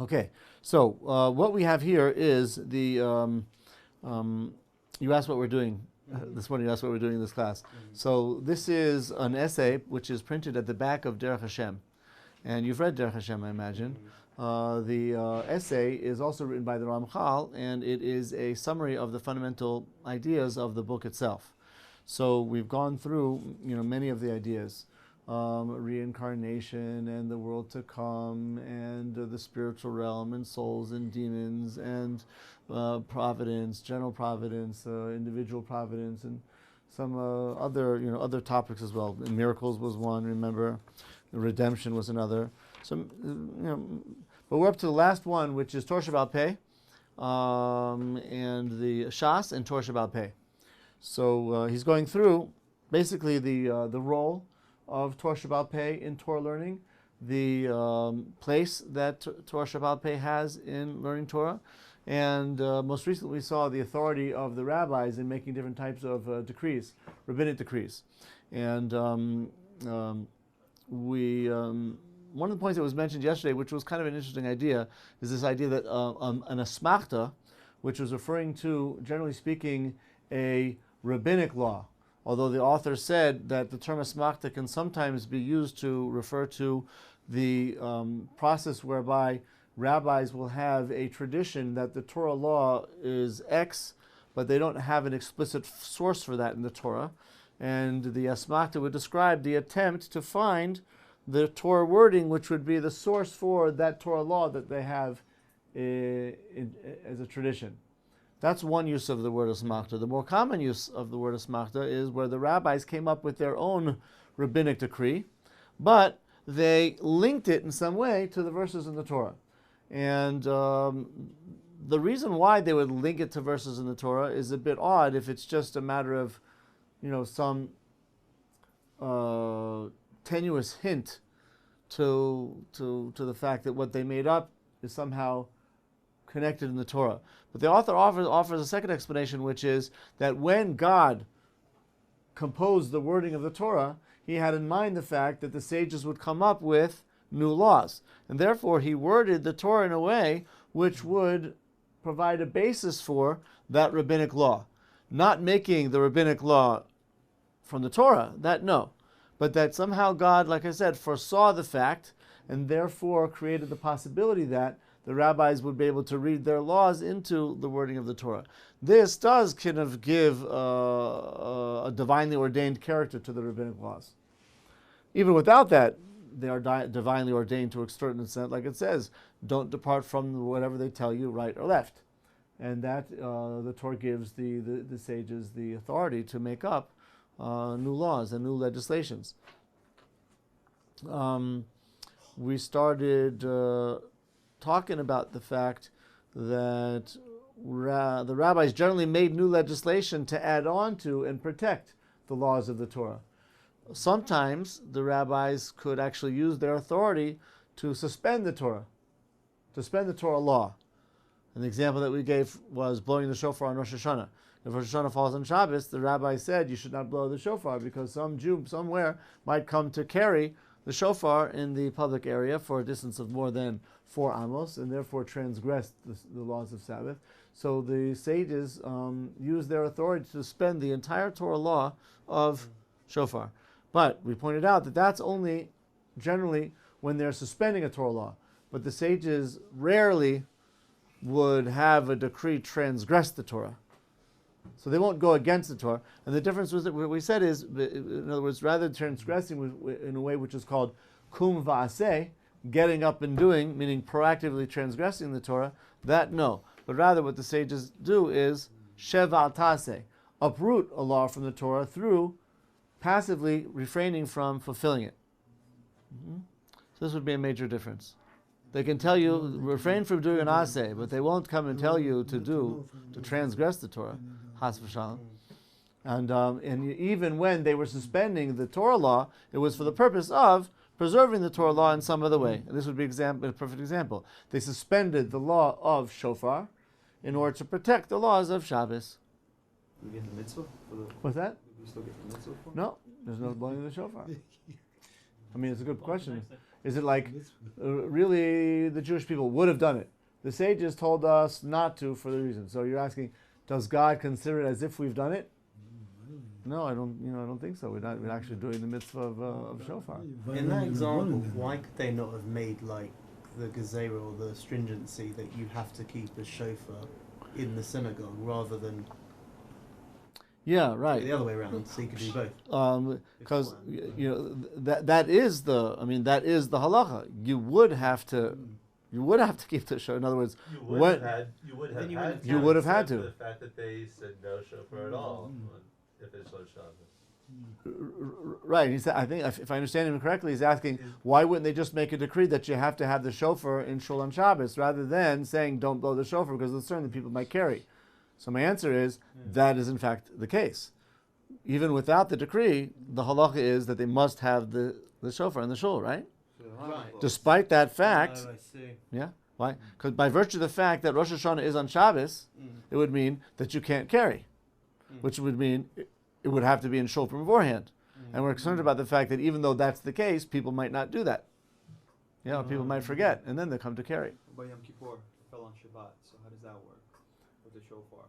Okay, so what we have here is the. You asked what we're doing this morning. You asked what we're doing in this class. So this is an essay which is printed at the back of Derech Hashem, and you've read Derech Hashem, I imagine. The essay is also written by the Ramchal, and it is a summary of the fundamental ideas of the book itself. So we've gone through, many of the ideas. Reincarnation and the world to come and the spiritual realm and souls and demons and providence, general providence, individual providence, and some other topics as well. Miracles was one, remember. Redemption was another. So, but we're up to the last one, which is Torah Sheba'al Peh, and the Shas and Torah Sheba'al Peh. So he's going through basically the role of Torah Sheba'al Peh in Torah learning, the place that Torah Sheba'al Peh has in learning Torah, and most recently we saw the authority of the rabbis in making different types of decrees, rabbinic decrees. And one of the points that was mentioned yesterday, which was kind of an interesting idea, is this idea that an asmachta, which was referring to, generally speaking, a rabbinic law, although the author said that the term asmachta can sometimes be used to refer to the process whereby rabbis will have a tradition that the Torah law is X, but they don't have an explicit source for that in the Torah. And the asmachta would describe the attempt to find the Torah wording which would be the source for that Torah law that they have as a tradition. That's one use of the word asmachta. The more common use of the word asmachta is where the rabbis came up with their own rabbinic decree, but they linked it in some way to the verses in the Torah. And the reason why they would link it to verses in the Torah is a bit odd if it's just a matter of, some tenuous hint to the fact that what they made up is somehow connected in the Torah. But the author offers a second explanation, which is that when God composed the wording of the Torah, he had in mind the fact that the sages would come up with new laws. And therefore he worded the Torah in a way which would provide a basis for that rabbinic law. Not making the rabbinic law from the Torah, that no. But that somehow God, like I said, foresaw the fact and therefore created the possibility that the rabbis would be able to read their laws into the wording of the Torah. This does kind of give a divinely ordained character to the rabbinic laws. Even without that, they are divinely ordained to a certain extent, like it says, don't depart from whatever they tell you, right or left. And that the Torah gives the sages the authority to make up new laws and new legislations. We started talking about the fact that the rabbis generally made new legislation to add on to and protect the laws of the Torah. Sometimes the rabbis could actually use their authority to suspend the Torah law. An example that we gave was blowing the shofar on Rosh Hashanah. If Rosh Hashanah falls on Shabbos, the rabbi said you should not blow the shofar because some Jew somewhere might come to carry the shofar in the public area for a distance of more than 4 amos and therefore transgressed the laws of Sabbath. So the sages used their authority to suspend the entire Torah law of shofar. But we pointed out that that's only generally when they're suspending a Torah law. But the sages rarely would have a decree transgress the Torah. So they won't go against the Torah. And the difference was that what we said is, in other words, rather than transgressing in a way which is called kum va'aseh, getting up and doing, meaning proactively transgressing the Torah, that no. But rather what the sages do is shev al taseh, uproot a law from the Torah through passively refraining from fulfilling it. So this would be a major difference. They can tell you, refrain from doing an aseh, but they won't come and tell you to transgress the Torah. Has v'shalom. And even when they were suspending the Torah law, it was for the purpose of preserving the Torah law in some other way. And this would be a perfect example. They suspended the law of shofar in order to protect the laws of Shabbos. Do we get the mitzvah? What's that? Do we still get the mitzvah for? No, there's no blowing of the shofar. I mean, it's a good question. Is it like really the Jewish people would have done it? The sages told us not to for the reason. So you're asking, does God consider it as if we've done it? No, I don't. I don't think so. We're actually doing the mitzvah of shofar. In that example, why could they not have made like the gezerah or the stringency that you have to keep a shofar in the synagogue rather than Yeah, right. the other way around, so you could do both? Because that is the halacha. You would have to keep the shofar. In other words, You would have had to. The fact that they said no shofar at all, if it's on Shabbos. Right. He said, I think if I understand him correctly, he's asking why wouldn't they just make a decree that you have to have the shofar in shul on Shabbos rather than saying don't blow the shofar because of the concern that people might carry. So my answer is that is in fact the case. Even without the decree, the halacha is that they must have the shofar in the shul, right? Right. Despite that fact, I see. yeah. Why? Because by virtue of the fact that Rosh Hashanah is on Shabbos, it would mean that you can't carry, which would mean it would have to be in shul from beforehand. And we're concerned about the fact that even though that's the case, people might not do that. People might forget, and then they come to carry. By Yom Kippur, it fell on Shabbat, so how does that work with the shofar?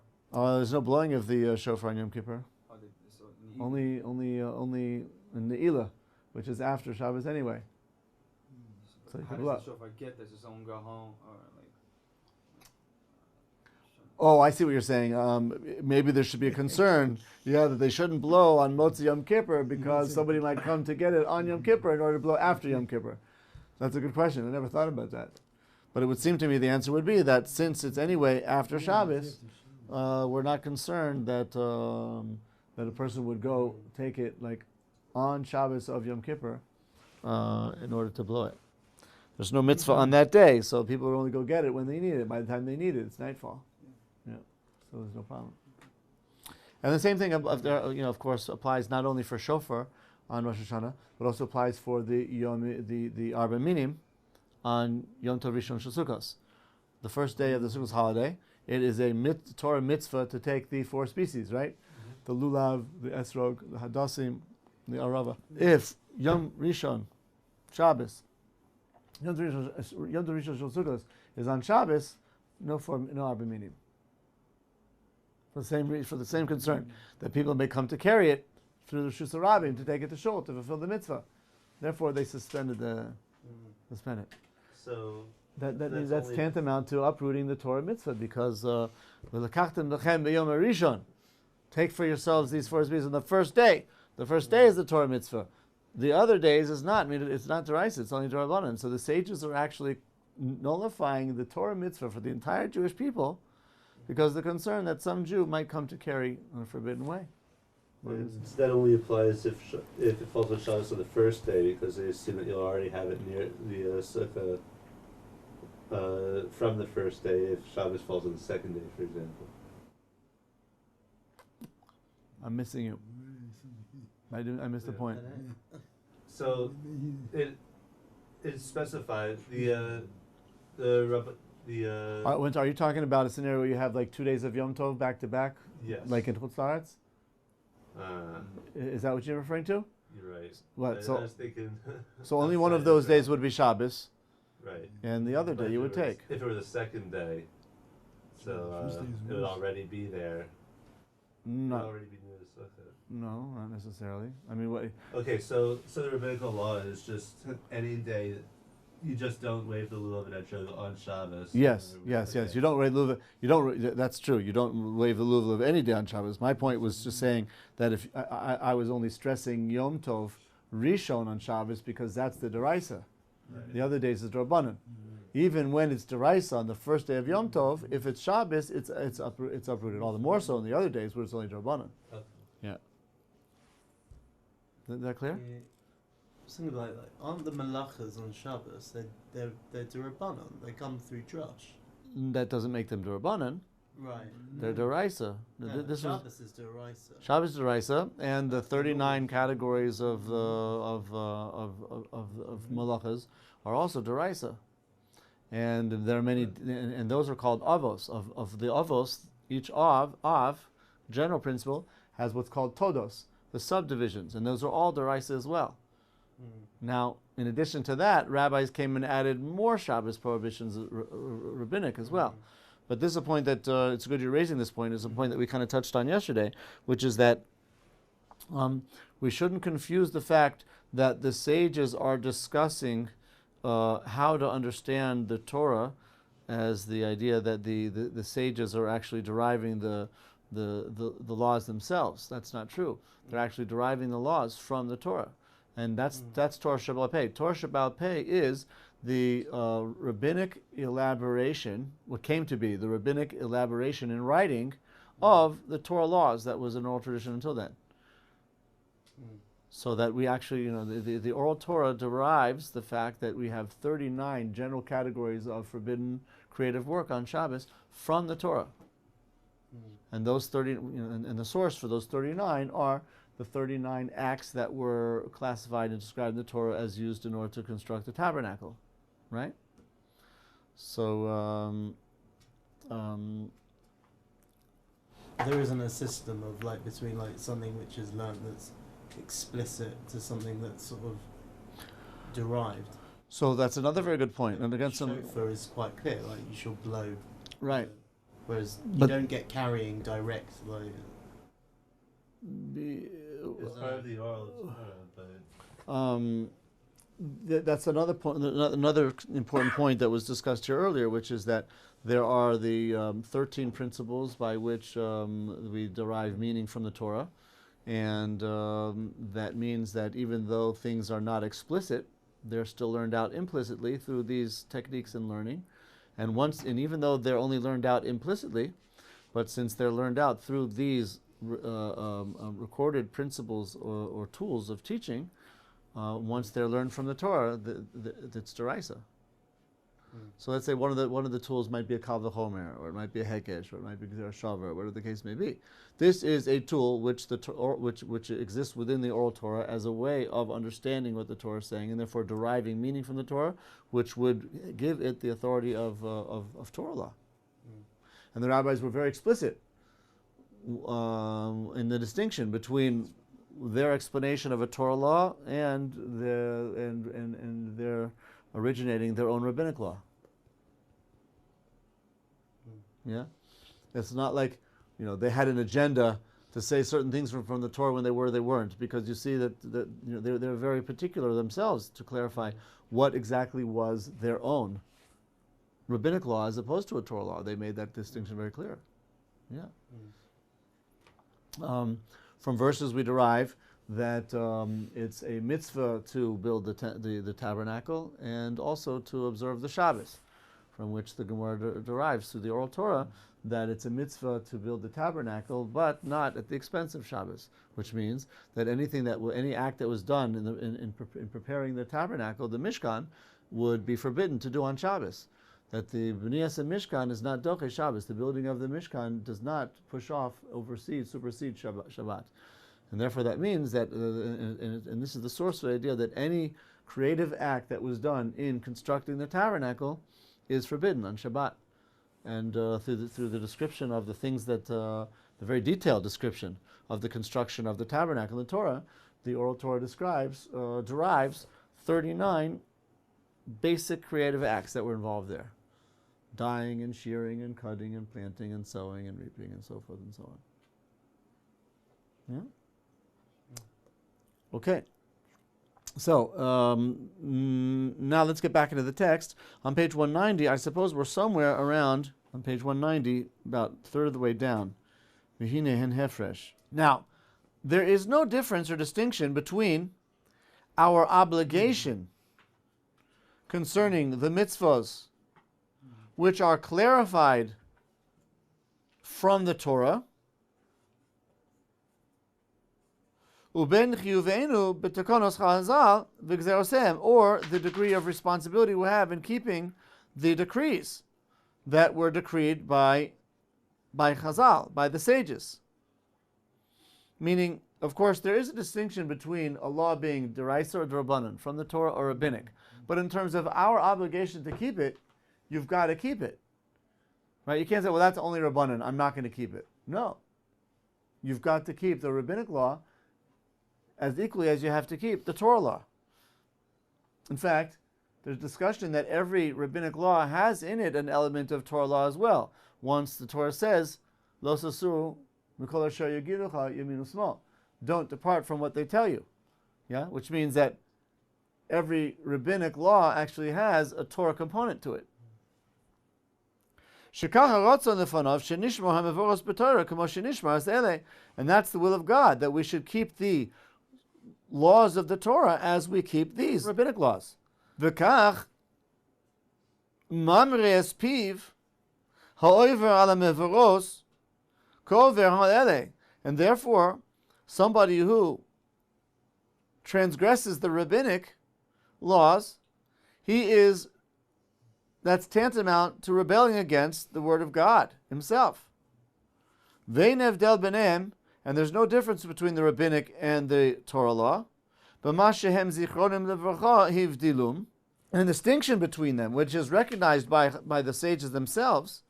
There's no blowing of the shofar on Yom Kippur. So in the Only in the Ila, which is after Shabbos anyway. So you how can does blow. the shofar get there? Does someone go home or like? Oh, I see what you're saying. Maybe there should be a concern, that they shouldn't blow on Motzi Yom Kippur because somebody might come to get it on Yom Kippur in order to blow after Yom Kippur. That's a good question. I never thought about that. But it would seem to me the answer would be that since it's anyway after Shabbos, we're not concerned that that a person would go take it like on Shabbos of Yom Kippur in order to blow it. There's no mitzvah on that day, so people will only go get it when they need it. By the time they need it, it's nightfall. So there's no problem. And the same thing, of course, applies not only for shofar on Rosh Hashanah, but also applies for the Arba Minim on Yom Tov Rishon Shel Sukkos. The first day of the Sukkos holiday, it is a Torah mitzvah to take the 4 species, right? The lulav, the esrog, the hadassim, the arava. If Yom Rishon, Shabbos, Yom Tov Rishon Shel Sukkos is on Shabbos, no Arba Minim. For the same concern that people may come to carry it through the Shus Rabim to take it to shul to fulfill the mitzvah. Therefore, they suspend it. So that means that's tantamount to uprooting the Torah mitzvah because v'lekachtem lechem b'yom harishon. Take for yourselves these 4 species on the first day. The first day is the Torah mitzvah. The other days is not. I mean, it's not deraisa. It's only D'Rabbanan. So the sages are actually nullifying the Torah mitzvah for the entire Jewish people, because the concern that some Jew might come to carry in a forbidden way. that only applies if it falls on Shabbos on the first day, because they assume that you'll already have it near the sukkah from the first day if Shabbos falls on the second day, for example. I'm missing you. I missed the point. So it specifies the Are you talking about a scenario where you have like 2 days of Yom Tov back to back, yes, like in Chutz La'aretz? Is that what you're referring to? You're right. What? I So was thinking so only one of those days would be Shabbos, right, and the other But day if you it would was- take. if it were the second day, so it would already be there. It would Not, already be near the sukkah. no, not necessarily. I mean, what? Okay, so the rabbinical law is just any day you just don't wave the lulav and etrog on Shabbos. Yes. Okay. You don't wave lulav. That's true. You don't wave the lulav any day on Shabbos. My point was just saying that if I was only stressing Yom Tov Rishon on Shabbos because that's the deraisa. Right. The other days is D'Rabbanan. Even when it's deraisa on the first day of Yom Tov, if it's Shabbos, it's uprooted. All the more so on the other days where it's only D'Rabbanan. Okay. Yeah. Is that clear? Yeah. Something like aren't the malachas on Shabbos? They're D'Rabbanan. They come through drush. That doesn't make them D'Rabbanan. Right. They're deraisa. No, This was Shabbos is D'Oraisa. Shabbos deraisa, and the 39 categories of malachas are also deraisa, and there are many, and those are called avos. Of the avos, each av, general principle, has what's called todos, the subdivisions, and those are all deraisa as well. Now, in addition to that, rabbis came and added more Shabbos prohibitions, rabbinic as well. But this is a point that, it's good you're raising this point, is a point that we kind of touched on yesterday, which is that we shouldn't confuse the fact that the sages are discussing how to understand the Torah as the idea that the sages are actually deriving the laws themselves. That's not true. They're actually deriving the laws from the Torah. And that's Torah Shebaal Peh. Torah Shebaal Peh is the rabbinic elaboration, what came to be the rabbinic elaboration in writing of the Torah laws that was an oral tradition until then. So that we actually, the oral Torah derives the fact that we have 39 general categories of forbidden creative work on Shabbos from the Torah. And those 30, and the source for those 39 are the 39 acts that were classified and described in the Torah as used in order to construct the tabernacle, right? So there isn't a system of between something which is learned that's explicit to something that's sort of derived. So that's another very good point. And again, Shofar is quite clear, you should blow. Right. Whereas you don't get carrying direct, It's part of the oral Torah, but that's another point. Another important point that was discussed here earlier, which is that there are the 13 principles by which we derive meaning from the Torah, and that means that even though things are not explicit, they're still learned out implicitly through these techniques in learning. And even though they're only learned out implicitly, but since they're learned out through these recorded principles or tools of teaching, once they're learned from the Torah, it's deraisa. So let's say one of the tools might be a kal v'chomer, or it might be a hekesh, or it might be gzera shavar, whatever the case may be. This is a tool which exists within the oral Torah as a way of understanding what the Torah is saying, and therefore deriving meaning from the Torah, which would give it the authority of Torah law. And the rabbis were very explicit in the distinction between their explanation of a Torah law and their originating their own rabbinic law. Yeah, it's not like they had an agenda to say certain things from the Torah when they weren't, because you see that they're very particular themselves to clarify what exactly was their own rabbinic law as opposed to a Torah law. They made that distinction very clear. Yeah. From verses we derive that it's a mitzvah to build the tabernacle and also to observe the Shabbos, from which the Gemara derives through the oral Torah that it's a mitzvah to build the tabernacle, but not at the expense of Shabbos, which means that any act that was done in preparing the tabernacle, the Mishkan, would be forbidden to do on Shabbos. That the B'niyas Mishkan is not doche Shabbos. The building of the Mishkan does not supersede Shabbat. And therefore that means that, and this is the source of the idea, that any creative act that was done in constructing the tabernacle is forbidden on Shabbat. And through the description of the things that, the very detailed description of the construction of the tabernacle in the Torah, the oral Torah derives 39 basic creative acts that were involved there. Dyeing and shearing and cutting and planting and sowing and reaping and so forth and so on. Yeah? Okay. So, now let's get back into the text. On page 190, I suppose we're somewhere around, on page 190, about a third of the way down. V'hine hen hefresh. Now, there is no difference or distinction between our obligation concerning the mitzvahs, which are clarified from the Torah, uben chiyuvenu b'tekonos chazal v'gzerosem, or the degree of responsibility we have in keeping the decrees that were decreed by Chazal, by the sages. Meaning, of course, there is a distinction between a law being deraisa or drabanan, from the Torah or rabbinic. But in terms of our obligation to keep it, you've got to keep it. Right? You can't say, well, that's only rabbanan, I'm not going to keep it. No. You've got to keep the rabbinic law as equally as you have to keep the Torah law. In fact, there's discussion that every rabbinic law has in it an element of Torah law as well. Once the Torah says, Lo sasuru mikol asher yagiducha yaminu shmal. Don't depart from what they tell you. Yeah, which means that every rabbinic law actually has a Torah component to it. And that's the will of God, that we should keep the laws of the Torah as we keep these rabbinic laws. V'kach mamreis piv ha'over ala mevoros kover ha'ele. And therefore, somebody who transgresses the rabbinic laws, that's tantamount to rebelling against the word of God himself. Vein evdel b'neim, and there's no difference between the rabbinic and the Torah law. B'ma shehem zichronim levracha hivdilum, and the distinction between them, which is recognized by the sages themselves.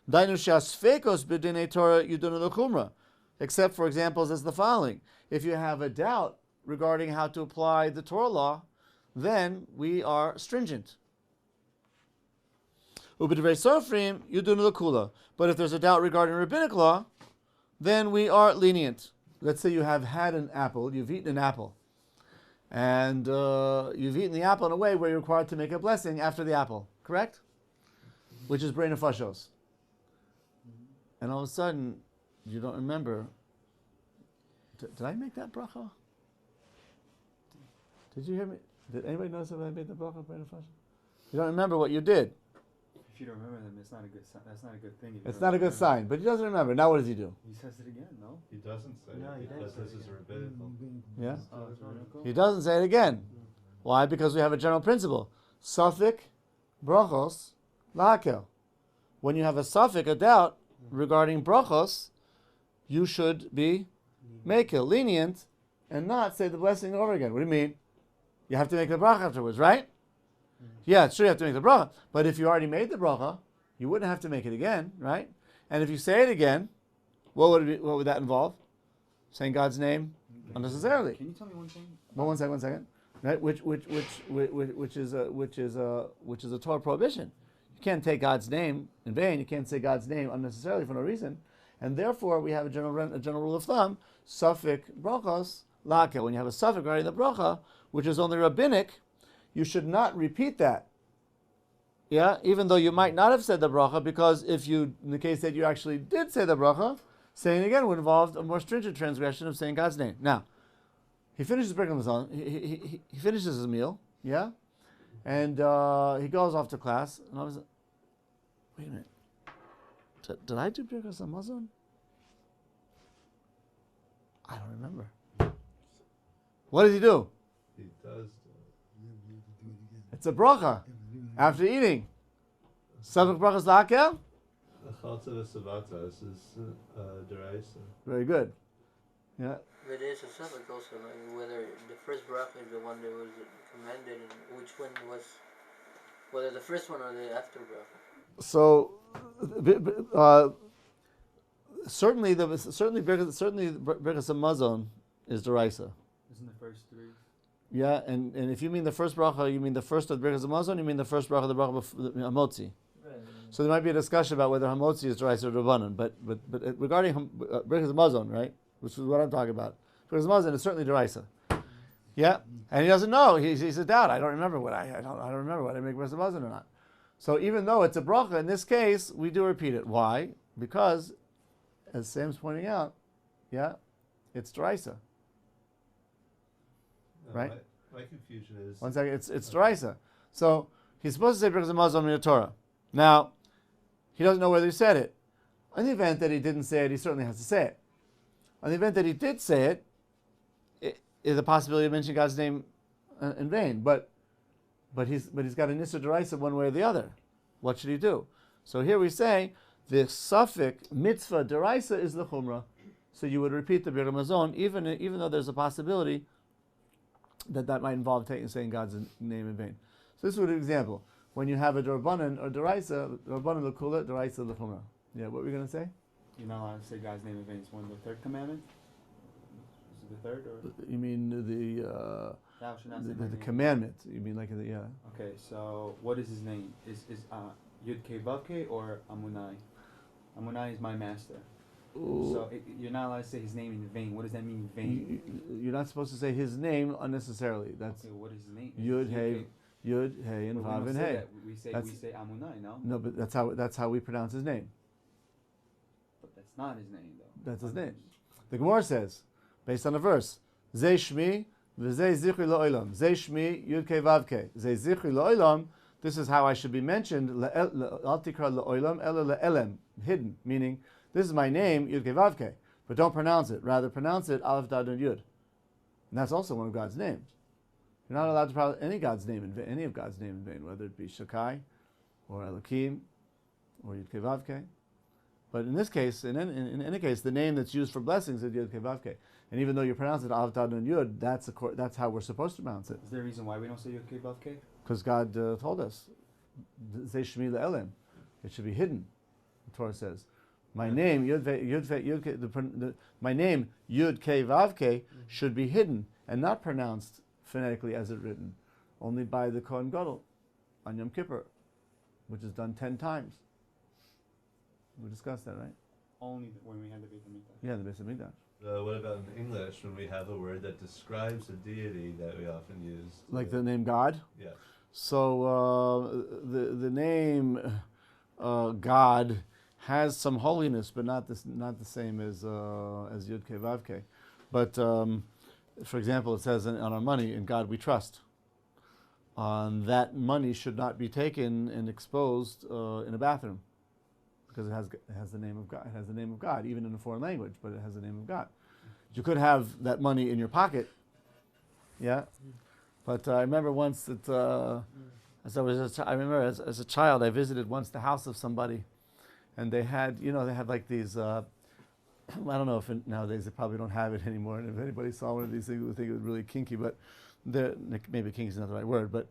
Dainu she'asfekos b'dinei Torah yudunu l'chumra, except for examples as the following: if you have a doubt regarding how to apply the Torah law, then we are stringent. But if there's a doubt regarding rabbinic law, then we are lenient. Let's say you have had an apple, you've eaten an apple, and you've eaten the apple in a way where you're required to make a blessing after the apple, correct? Which is brain nefashos. And all of a sudden, you don't remember. Did I make that bracha? Did you hear me? Did anybody notice if I made the bracha brain nefashos? You don't remember what you did. If you don't remember them, it's not a good sign. That's not a good thing. It's not a good sign, but he doesn't remember. Now what does he do? He says it again, no? He doesn't say No, he it because doesn't this say is it. rabbinical. Yeah? Oh, it's rabbinical? He doesn't say it again. Why? Because we have a general principle. Safik, brachos, lahakel. When you have a safik, a doubt regarding brachos, you should be makil, lenient, and not say the blessing over again. What do you mean? You have to make the bracha afterwards, right? Yeah, it's true you have to make the bracha. But if you already made the bracha, you wouldn't have to make it again, right? And if you say it again, what would that involve? Saying God's name unnecessarily. Can you tell me one thing? Well, one second. Right? Which is a Torah prohibition. You can't take God's name in vain. You can't say God's name unnecessarily for no reason. And therefore, we have a general rule of thumb: safik brachos lakel. When you have a safik regarding the bracha, which is only rabbinic, you should not repeat that. Yeah, even though you might not have said the bracha, because if you, in the case that you actually did say the bracha, saying it again would involve a more stringent transgression of saying God's name. Now, he finishes breaking the he finishes his meal, yeah, and he goes off to class, and I was, wait a minute, did I do Birkas Hamazon? I don't remember. What does he do? He does. It's a bracha after eating. Savik brachas lakel. The chalta v'savata is deraisa. Very good. Yeah. But there's a subject also, like whether the first bracha is the one that was commanded, and which one was, whether the first one or the after bracha. So, certainly Birkas Hamazon is deraisa. Isn't the first three? Yeah, and if you mean the first bracha, you mean the first of Birkas Hamazon, you mean the first bracha, the bracha of Hamotzi. Right. So there might be a discussion about whether Hamotzi is deraisa or Rabbanan, but regarding Birkas Hamazon, right, which is what I'm talking about, Birkas Hamazon is certainly deraisa. Yeah, and he doesn't know. He's a doubt. I don't remember what I don't remember whether I make Birkas Hamazon or not. So even though it's a bracha, in this case, we do repeat it. Why? Because, as Sam's pointing out, yeah, it's deraisa. Right? My confusion is. One second, it's deraisa. So he's supposed to say Birkas Hamazon min Torah. Now, he doesn't know whether he said it. In the event that he didn't say it, he certainly has to say it. In the event that he did say it, is a possibility of mentioning God's name in vain. But he's got an issur deraisa one way or the other. What should he do? So here we say the suffix mitzvah deraisa is the chumrah. So you would repeat the Birkas Hamazon even though there's a possibility that might involve saying God's name in vain. So this is an example. When you have a D'Rabbanan or D'Oraisa, D'Rabbanan l'kula, D'Oraisa l'chumrah. Yeah, what were we going to say? You're not allowed to say God's name in vain. It's one of the third commandment. the third, or You mean thou shalt not say my the name? commandment? You mean like yeah? Okay, so what is his name? Is Yud Ke Vav Ke or Amunai? Amunai is my master. So you're not allowed to say his name in vain. What does that mean, vain? You're not supposed to say his name unnecessarily. That's Okay, what is his name? Yud, It's Hey, Yud, Hey, and But we Vav, don't and say Hey. that. We say Amunai, no? No, but that's how we pronounce his name. But that's not his name, though. That's his name. The Gemara says, based on a verse, Zeh Shmi, v'zeh Zichri Lo'olam. Zeh Shmi, Yud Ke Vav Ke. Zeh Zichri Lo'olam. This is how I should be mentioned. Al Tikra Lo'olam, Ela Le'elem. Hidden, meaning, this is my name, Yud Ke Vav Ke. But don't pronounce it. Rather, pronounce it Aleph Dad Nun Yud. And that's also one of God's names. You're not allowed to pronounce any God's name in vain, any of God's name in vain, whether it be Shakai, or Elohim, or Yud Ke Vav Ke. But in this case, in any case, the name that's used for blessings is Yud Ke Vav Ke. And even though you pronounce it Aleph Dad Nun Yud, that's how we're supposed to pronounce it. Is there a reason why we don't say Yud Ke Vav Ke? Because God told us, Zeh Shmi Le'elem. It should be hidden. The Torah says, my name Yud Ke, my name Yud Ke Vav Ke should be hidden and not pronounced phonetically as it's written, only by the Kohen Gadol on Yom Kippur, which is done 10 times. We discussed that, right? Only when we had the Beit HaMikdash. Yeah, the Beis HaMikdash. What about in English when we have a word that describes a deity that we often use? Like the name God. Yes. So the name God has some holiness, but not the same as Yud Ke Vav Ke. But for example, it says on our money, "In God we trust." That money should not be taken and exposed in a bathroom, because it has the name of God. It has the name of God, even in a foreign language, but it has the name of God. You could have that money in your pocket, yeah. But I remember once that as a child, I visited once the house of somebody, and they had like these. I don't know if nowadays they probably don't have it anymore. And if anybody saw one of these things, they would think it was really kinky. But maybe kinky is not the right word. But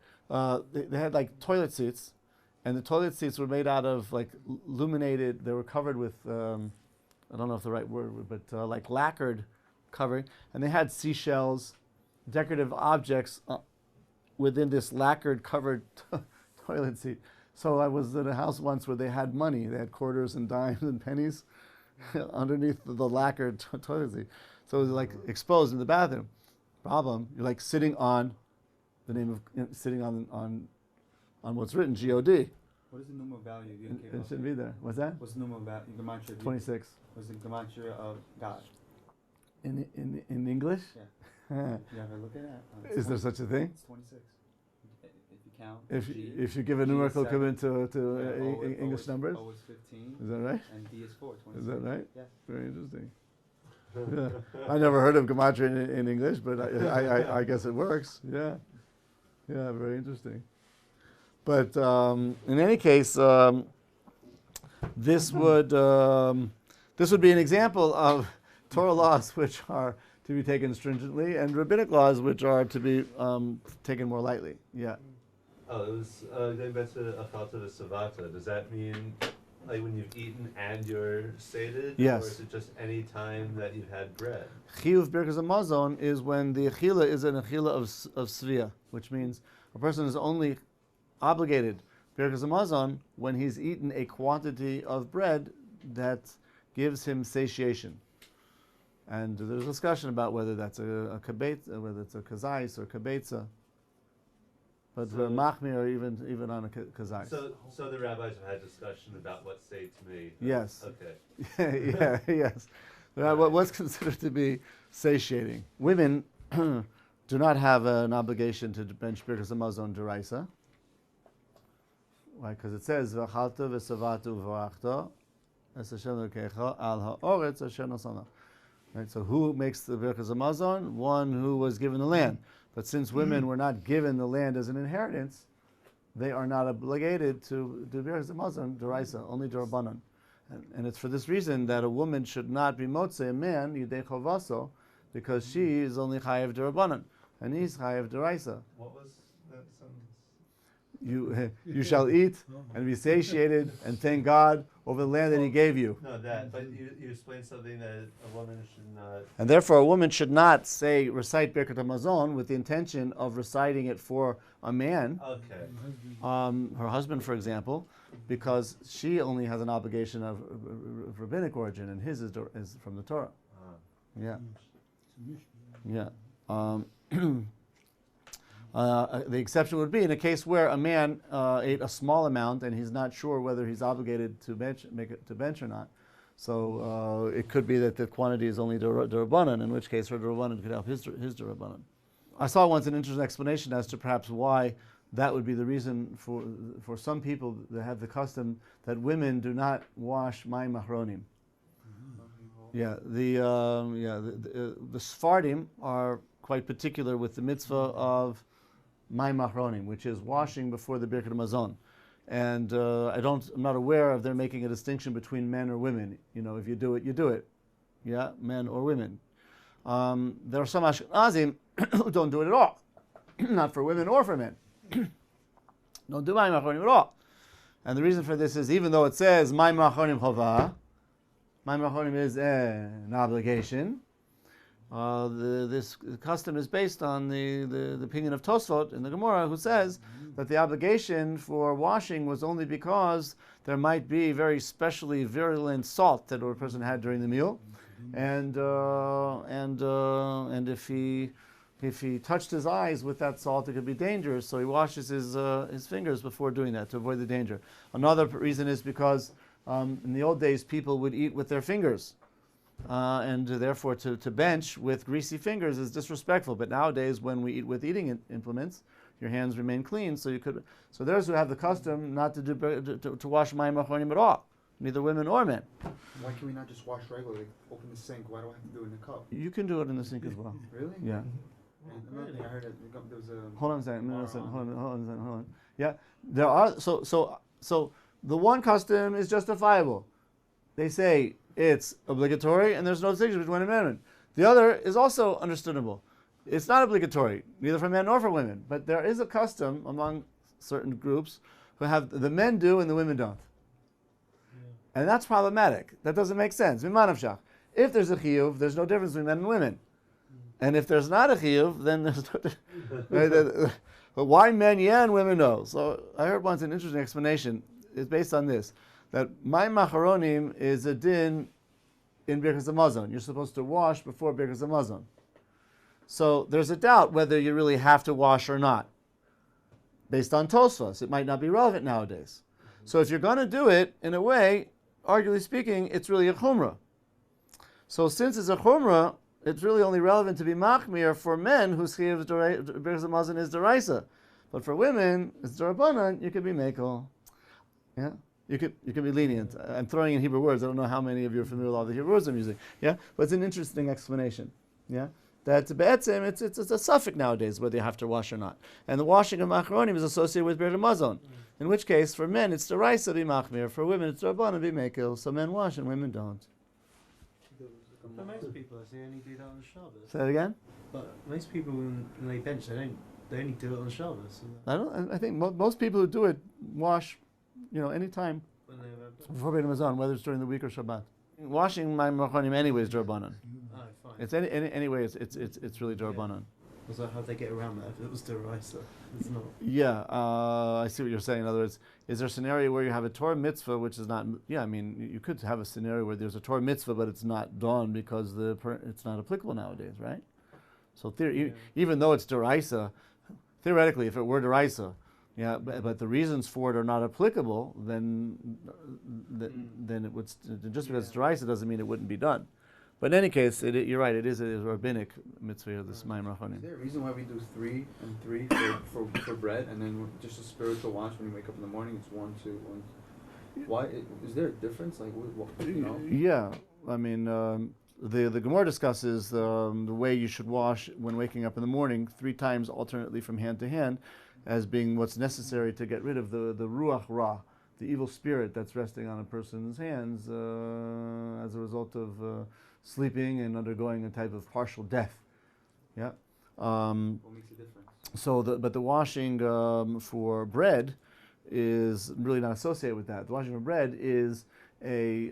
they had like toilet seats, and the toilet seats were made out of like illuminated. They were covered with I don't know if the right word, but like lacquered covering, and they had seashells, decorative objects within this lacquered covered toilet seat. So I was at a house once where they had money. They had quarters and dimes and pennies underneath the lacquered toilet seat. So it was like exposed in the bathroom. Problem, you're like sitting on the name of, sitting on what's written, G-O-D. What is the numeral value of Yud Ke It Vav Ke? shouldn't be there. What's that? What's the numeral value? Gematria of Yud- 26. What's the gematria of God? In English? Yeah. You ever look at that? Is there such a thing? It's 26. If you count. If you give a G is numerical 7. equivalent to O English is- numbers? O is 15. Is that right? And D is 4. 26. Is that right? Yeah. Very interesting. Yeah. I never heard of gematria in English, but I guess it works. Yeah, yeah, very interesting. But in any case, this would be an example of Torah laws which are to be taken stringently, and rabbinic laws which are to be taken more lightly. Yeah. Oh, it was going back to Achalta v'Savata. Does that mean like when you've eaten and you're sated? Yes. Or is it just any time that you've had bread? Chiyuv Birkas Hamazon is when the achila is an achila of svia, which means a person is only obligated Birkas Hamazon when he's eaten a quantity of bread that gives him satiation. And there's a discussion about whether that's a kabetza, whether it's a kazais or kabetza. But machmir even on a kazais. So the rabbis have had discussion about what say to me. Yes. Okay. Yeah, yes. What's considered to be satiating? Women do not have an obligation to bench Birkas Hamazon deraisa. Why? Because it says v'achalta v'savatu v'achta es Hashem Elokecha al ha'oretz asher nasana. Right. So who makes the Birkas Hamazon? One who was given the land. But since women were not given the land as an inheritance, they are not obligated to do Birkas Hamazon deraisa, only derabanan. And it's for this reason that a woman should not be motze a man yidei chovaso, because she is only chayev derabanan and he's chayev deraisa. What was that sentence? you shall eat and be satiated and thank God over the land that He gave you. No, but you explained something that a woman should not. And therefore, a woman should not recite Birkat HaMazon with the intention of reciting it for a man, Okay. her husband, for example, because she only has an obligation of rabbinic origin, and his is from the Torah. Yeah. Yeah. The exception would be in a case where a man ate a small amount and he's not sure whether he's obligated to bench or not. So it could be that the quantity is only d'Rabbanan, in which case her d'Rabbanan could help his d'Rabbanan. I saw once an interesting explanation as to perhaps why that would be the reason for some people that have the custom that women do not wash mayim achronim. Yeah, the Sephardim are quite particular with the mitzvah of mayim achronim, which is washing before the Birkat Hamazon. And I'm not aware of their making a distinction between men or women. You know, if you do it, you do it. Yeah, men or women. There are some Ashkenazim who don't do it at all, not for women or for men. Don't do mayim achronim at all. And the reason for this is, even though it says mayim achronim chova, mayim achronim is an obligation. This custom is based on the opinion of Tosfot in the Gemara, who says that the obligation for washing was only because there might be very specially virulent salt that a person had during the meal, and if he touched his eyes with that salt, it could be dangerous. So he washes his fingers before doing that to avoid the danger. Another reason is because in the old days people would eat with their fingers. And therefore, to bench with greasy fingers is disrespectful. But nowadays, when we eat with eating implements, your hands remain clean. So there's who have the custom not to wash mayim achronim at all, neither women or men. Why can we not just wash regularly? Open the sink. Why do I have to do it in a cup? You can do it in the sink as well. Really? Yeah. And another thing I heard there was a. Hold on a second. Hold on. Yeah, there are so the one custom is justifiable. They say it's obligatory, and there's no distinction between men and women. The other is also understandable. It's not obligatory, neither for men nor for women. But there is a custom among certain groups who have the men do and the women don't. Yeah. And that's problematic. That doesn't make sense. If there's a chiyuv, there's no difference between men and women. And if there's not a chiyuv, then there's no but why men yeah and women no? So I heard once an interesting explanation. It's based on this. That mayim achronim is a din in Birkas Hamazon. You're supposed to wash before Birkas Hamazon. So there's a doubt whether you really have to wash or not. Based on Tosfos, it might not be relevant nowadays. So if you're going to do it, in a way, arguably speaking, it's really a chumrah. So since it's a chumrah, it's really only relevant to be machmir for men whose chiyuv Birkas Hamazon is deraisa. But for women, it's d'Rabbanan, you could be mekel. Yeah? You could be lenient. I'm throwing in Hebrew words. I don't know how many of you are familiar with all the Hebrew words I'm using. Yeah, but it's an interesting explanation. Yeah, that be'etzem it's a suffix nowadays whether you have to wash or not. And the washing of machronim is associated with Birkat Hamazon. In which case, for men it's deraisa be machmir. For women it's d'Rabbanan be mekel. So men wash and women don't. For most people, I see only do that on Shabbos. Say that again. But most people when they bench, they only do it on Shabbos. I think most people who do it wash. Any time before Birkat Hamazon, whether it's during the week or Shabbat. Washing mayim achronim anyway is d'Rabbanan. Oh, fine. It's anyway. It's really d'Rabbanan. So how'd they get around that if it was deraisa? It's not. Yeah, I see what you're saying. In other words, is there a scenario where you have a Torah mitzvah which is not? Yeah, I mean, you could have a scenario where there's a Torah mitzvah but it's not done because it's not applicable nowadays, right? So even though it's deraisa, theoretically, if it were deraisa. Yeah, but the reasons for it are not applicable. Then it would just because it's deraisa doesn't mean it wouldn't be done. But in any case, you're right. It is a rabbinic mitzvah of this mayim achronim. Is there a reason why we do 3 and 3 for bread, and then just a spiritual wash when you wake up in the morning? It's 1, 2, 1. Why is there a difference? Like Yeah, I mean. The Gemara discusses the way you should wash when waking up in the morning 3 times alternately from hand to hand, as being what's necessary to get rid of the ruach ra, the evil spirit that's resting on a person's hands as a result of sleeping and undergoing a type of partial death. Yeah. What makes a difference? But the washing for bread is really not associated with that. The washing for bread is a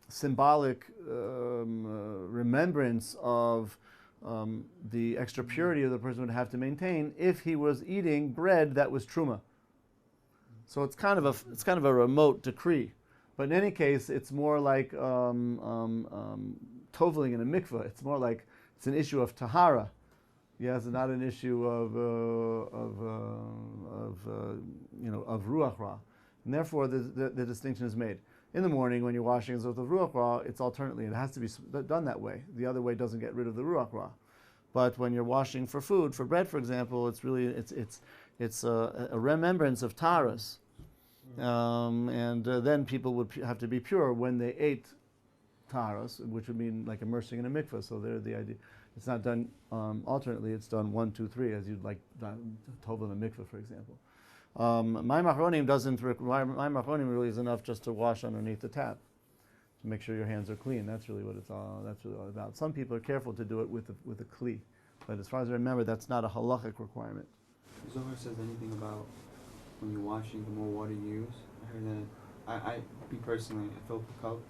symbolic remembrance of the extra purity the person would have to maintain if he was eating bread that was truma. So it's kind of a remote decree, but in any case, it's more like toveling in a mikveh. It's more like it's an issue of tahara. Yes, not an issue of ruach ra, and therefore the distinction is made. In the morning, when you're washing with the ruach ra, it's alternately. It has to be done that way. The other way doesn't get rid of the ruach ra. But when you're washing for food, for bread, for example, it's really it's a remembrance of taras, and then people would have to be pure when they ate taras, which would mean like immersing in a mikveh. So there's the idea. It's not done alternately. It's done 1, 2, 3, as you'd like tovel in a mikveh, for example. My machronim doesn't. My machronim really is enough just to wash underneath the tap, to make sure your hands are clean. That's really what it's all. That's really all about. Some people are careful to do it with a kli, but as far as I remember, that's not a halachic requirement. Zohar says anything about when you're washing, the more water you use. I heard that. I me personally, I fill up the cup.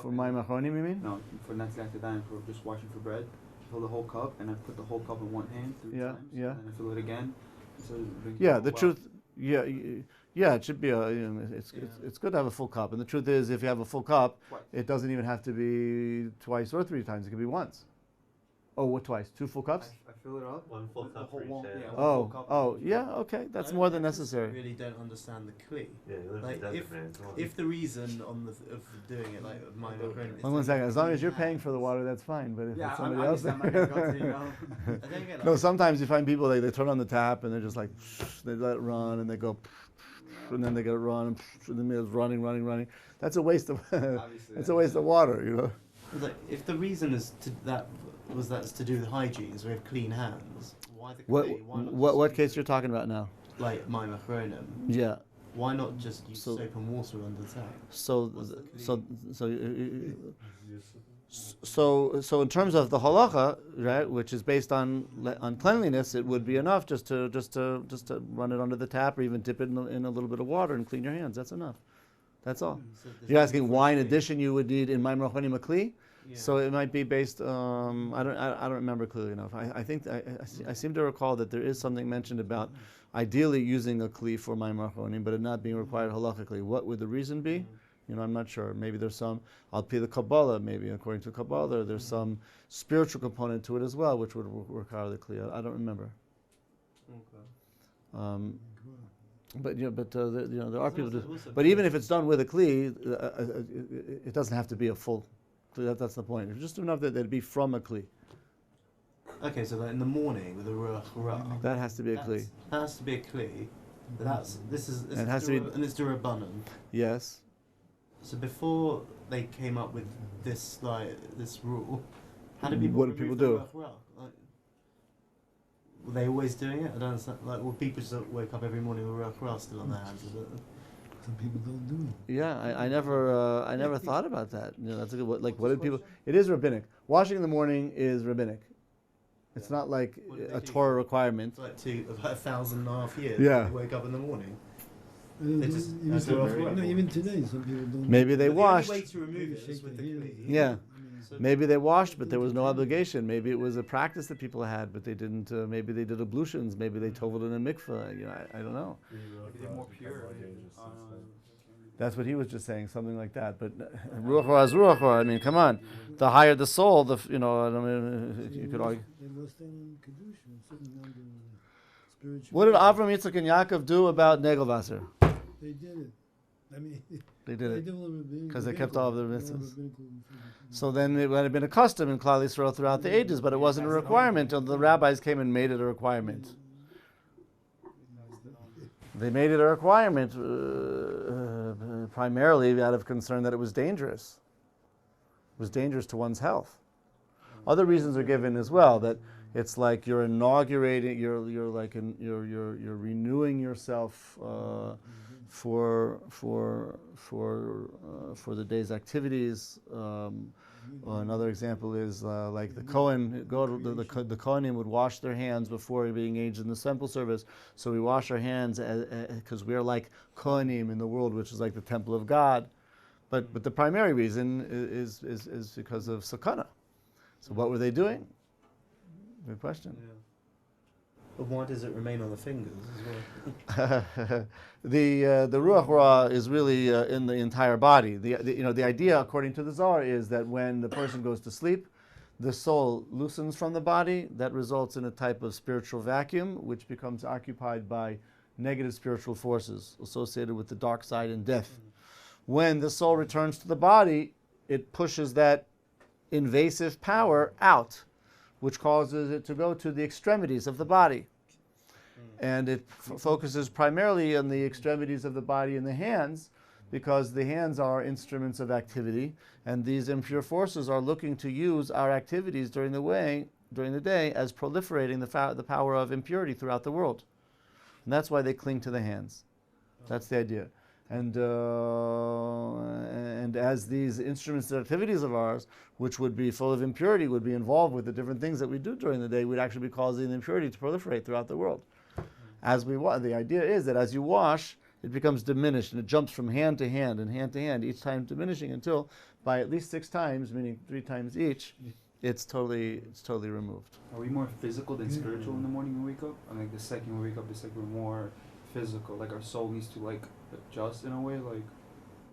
For my machronim, you mean? No, for not exactly that. For just washing for bread, fill the whole cup, and I put the whole cup in one hand 3 times. Yeah. And I fill it again. So the truth. Yeah, it should be it's good to have a full cup, and the truth is, if you have a full cup, it doesn't even have to be twice or 3 times. It could be once. Oh, what twice? 2 full cups? I fill it up. 1 full cup for each hand. Yeah, one full cup for each hand. Okay, that's more than necessary. I really don't understand the kli. Yeah, you live Like in the desert, man. Come on. if the reason of doing it, like my friend, One second. As long as you're paying for the water, that's fine. But if it's somebody else, I'm not gonna go to, you know. I don't get no. like, Sometimes you find people they turn on the tap and they're just like they let it run and they go, and then they get it run and then it's running. That's a waste of it's a waste of water, you know. like, if the reason is that's to do with hygiene, so we have clean hands. Why the What kli? Why not what just case use, you're talking about now? like my machronim? Yeah. Why not just use So- soap and water under the tap? So What's the so in terms of the halacha, right, which is based on cleanliness, it would be enough just to run it under the tap or even dip it in a little bit of water and clean your hands. That's enough. That's all. So there's You're no asking why, in differentiate- addition, you would need in my machronim a kli? Yeah. So it might be based. I don't remember clearly enough. I think I seem to recall that there is something mentioned about ideally using a kli for my machronim, but it not being required halachically. What would the reason be? You know, I'm not sure. Maybe there's some. I'll pay the Kabbalah. Maybe according to Kabbalah, there's some spiritual component to it as well, which would require the kli. I don't remember. Okay. But there are people. Also But even if it's done with a kli, it doesn't have to be a full. That's the point. It's just enough that it'd be from a kli. Okay, so like in the morning with the ruach ra, That has to be a kli. that has to be a kli. This is And it has to be- and it's durabbanan. Yes. So before they came up with this rule, how did people What did people remove do? the ruach ra? Like, were they always doing it? I don't understand. Like, will people just wake up every morning with ruach ra still on their hands? Is it? Some people don't do it. Yeah, I never thought about that. You know, that's a good. What did people? It is rabbinic. Washing in the morning is rabbinic. It's not like What did they a do Torah for- requirement. About 1,500 years. Yeah. They wake up in the morning. They just- even, that's today, very normal. even today, some people don't. Maybe they But washed. The only way to remove it Maybe is with the shake their kli. hand. Yeah. I mean, So Maybe they washed, but there was no obligation. Maybe it was a practice that people had, but they didn't. Maybe they did ablutions. Maybe they toveled in a mikveh. You know, I don't know. Maybe they're more pure. That's what he was just saying, something like that. But ruach ra is ruach ra. I mean, come on. The higher the soul, I mean, you could argue. They lost out on kedusha, sitting under the spiritual. What did Avram, Yitzchak, and Yaakov do about Negelwasser? They did it. I mean, They did it. all the 'Cause they kept all of the rabbinical- mitzvahs. So then it would have been a custom in Klal Yisrael throughout the ages, but it wasn't a requirement until the rabbis came and made it a requirement. They made it a requirement primarily out of concern that it was dangerous. It was dangerous to one's health. Other reasons are given as well, that it's like you're inaugurating, you're renewing yourself for the day's activities. Or another example is like the Kohen, the Kohanim would wash their hands before being engaged in the temple service. So we wash our hands because we're like Kohanim in the world, which is like the temple of God. But the primary reason is because of sakana. So what were they doing? Good question. Yeah. But why does it remain on the fingers as well? The ruach ra is really in the entire body. The idea, according to the Zohar, is that when the person goes to sleep, the soul loosens from the body. That results in a type of spiritual vacuum, which becomes occupied by negative spiritual forces associated with the dark side and death. When the soul returns to the body, it pushes that invasive power out, which causes it to go to the extremities of the body. And it focuses primarily on the extremities of the body and the hands, because the hands are instruments of activity, and these impure forces are looking to use our activities during the day as proliferating the power of impurity throughout the world. And that's why they cling to the hands. That's the idea. And as these instruments and activities of ours, which would be full of impurity, would be involved with the different things that we do during the day, we'd actually be causing the impurity to proliferate throughout the world. As we the idea is that as you wash, it becomes diminished, and it jumps from hand to hand and hand to hand, each time diminishing until, by at least 6 times, meaning 3 times each, it's totally removed. Are we more physical than spiritual in the morning when we wake up? I mean, like the second we wake up, it's like we're more physical. Like our soul needs to like adjust in a way, like.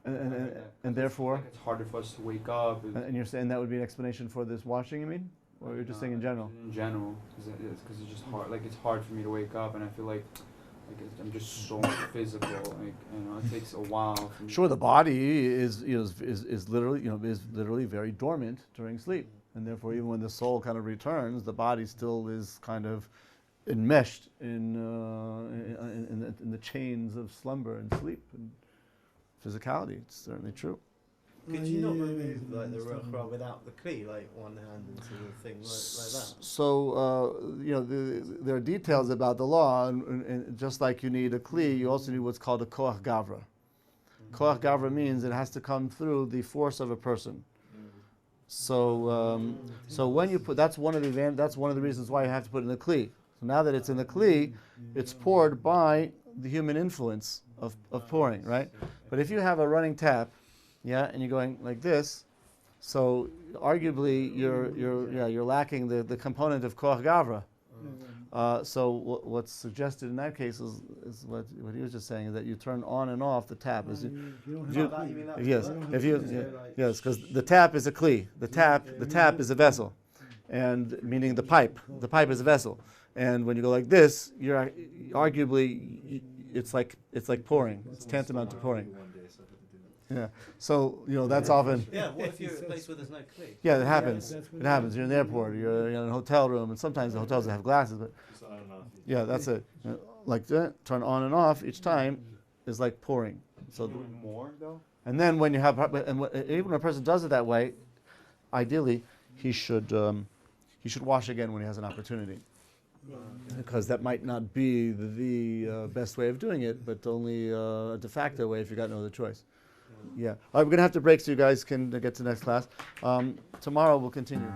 And therefore, like it's harder for us to wake up. And you're saying that would be an explanation for this washing, you mean? Or you're just saying in general? In general, because it's just hard. Like it's hard for me to wake up, and I feel like I'm just so physical. Like it takes a while. For me. Sure, the body is literally very dormant during sleep, and therefore even when the soul kind of returns, the body still is kind of enmeshed in the chains of slumber and sleep and physicality. It's certainly true. Could you not remove like the ruach ra without the kli, like one hand into the thing like that? So there are details about the law, and just like you need a kli, you also need what's called a koach gavra. Koach gavra means it has to come through the force of a person. So when you put, that's one of the reasons why you have to put it in the kli. So now that it's in the kli, it's poured by the human influence of pouring, right? But if you have a running tap, and you're going like this, so arguably you're lacking the component of koach gavra. So what's suggested in that case is what he was just saying, is that you turn on and off the tap. Yes, because the tap is a kli. The tap is a vessel, and meaning the pipe. The pipe is a vessel, and when you go like this, you're arguably it's like pouring. It's tantamount to pouring. Yeah, so that's often. Yeah, what if you're at a place where there's no kli? Yeah, it happens. It happens. You're in the airport. You're in a hotel room, and sometimes the hotels have glasses. But yeah, that's it. Like that, turn on and off each time is like pouring. So more though. And then when you have, even when a person does it that way, ideally he should wash again when he has an opportunity. Because that might not be the best way of doing it, but only a de facto way if you got no other choice. Yeah. All right, we're going to have to break so you guys can get to the next class. Tomorrow we'll continue.